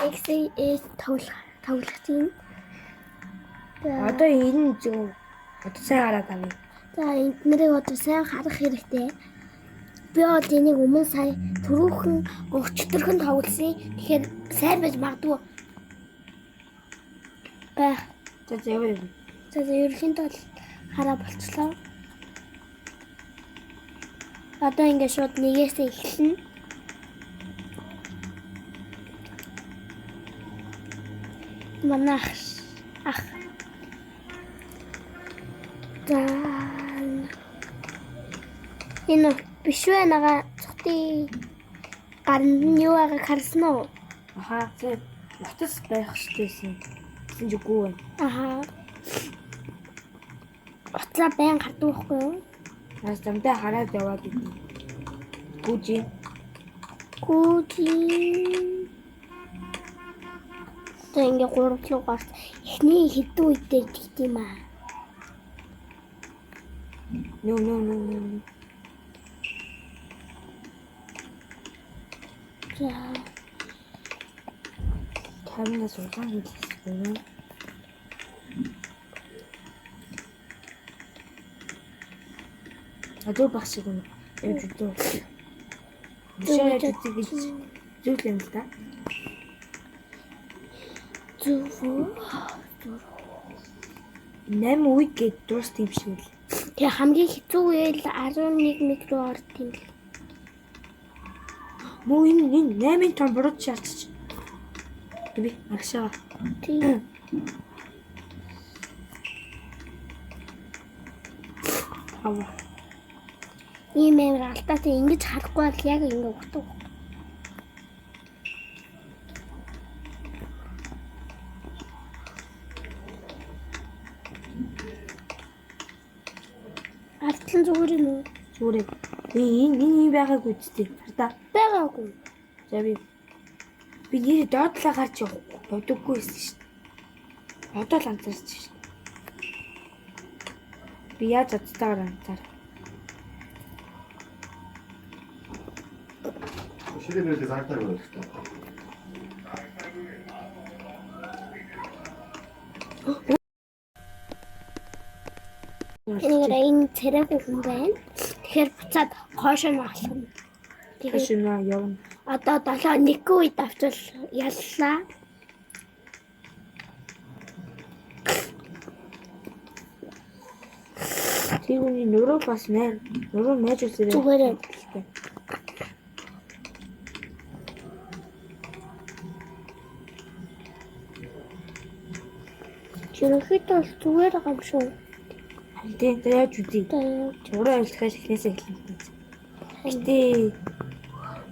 XA тоглох тийм. Одоо энэ зөв. Одоо сайн хараад авъя. За эднэрийг одоо сайн харах хэрэгтэй. Би одоо энийг өмнө сая түрүүхэн өчтөрхөн тоглосон. Тэгэхээр сайн байж магадгүй байх. За явъя. За ерөнхийдөө хараа болчихлоо. Одоо ингээд шууд нэгээсээ эхэлнэ. Манай ах. За энэ биш байнага цогтын гарнд нь юу байгааг харсан уу? Аха, зөв. Утас байх штийсэн. Гэсэн ч үгүй байна. Аха. Утсаа байн гардаг байхгүй юу? Нас замдаа хараад яваад идэв. Гүжи. Тэ ингээ гуравчлуу гарт. Эхний хэдэн үедээ тэгт юм аа. No. За. Каминаас улаан хэлсэн. Адуу баг шиг юм. Явж үдөө. Бишээ гэдэг зүйл юм л да. Зүв. 8 үед гээд дуус тийм шиг л. Тэгээ хамгийн хэцүү үеэл 11 микро орд юм л. Муу энэ 8-ын том бурууд шаардчих. Би агшаа. Тийм. Ава. Ийм амар алдаатай ингэж харахгүй бол яг ингэ утга. Артлан зүгээр юм уу? Зүгээр. Энэ байгаагүй үстэй. Хардаа. Байгаагүй. За би нэр доотлоо гарч явдаггүй байсан шүү дээ. Одоо л анзаарч шүү дээ. Би яаж одтойгоор анзаар. 시계를 살짝 그랬어. Энэ царайгүй хүн байна. Тэгэхээр буцаад хоошоо нь алхна. Тэгэж явна. Одоо 7-1 үед авчвал яллаа. Тэрүүний нуруу бас нуруу найж үсэрээ. Зүгээрээ. Ерөнхийдөө бол зүгээр байгаа юм шүү. Тийм яаж үдий. Ураа ажиллахаас эхнээсээ эхэлнэ. Гэтэ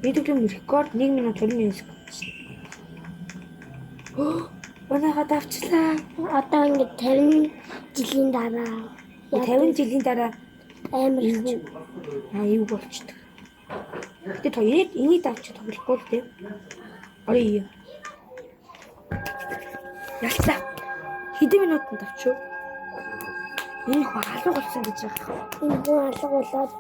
видеогийн рекорд 1 минут 29 секунд. Манайха давчлаа. Одоо ингээд 50 жилийн дараа 50 жилийн дараа амар их юу болчихдог. Гэтэ хоёрыг энийг давчих тоглохгүй л тийм. Орё. Ялцаа. Хэдэн минутанд авчив? Энэ их алга болсон гэж байгаа. энэ хүн алга болоод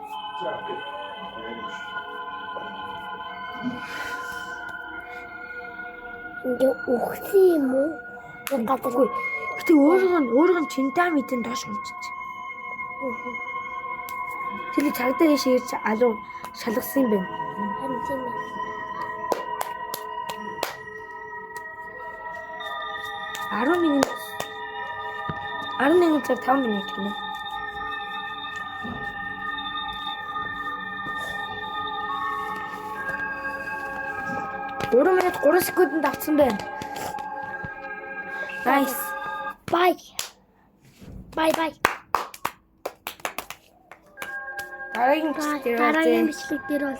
ингээ өгсөн юм уу? Нэг гадаргүй. Гэтэ өөрөг нь чиндаа мэдэн доош унчиж. Тэр цагдаа дэше ирж алуу шалгасан юм байна. Харин тийм ээ. минут 11 цаг 5 минут гэнэ. Минут 3 секундэд авсан байна. Nice. Bye. Дараагийн Дараагийн бичлэг дээр бол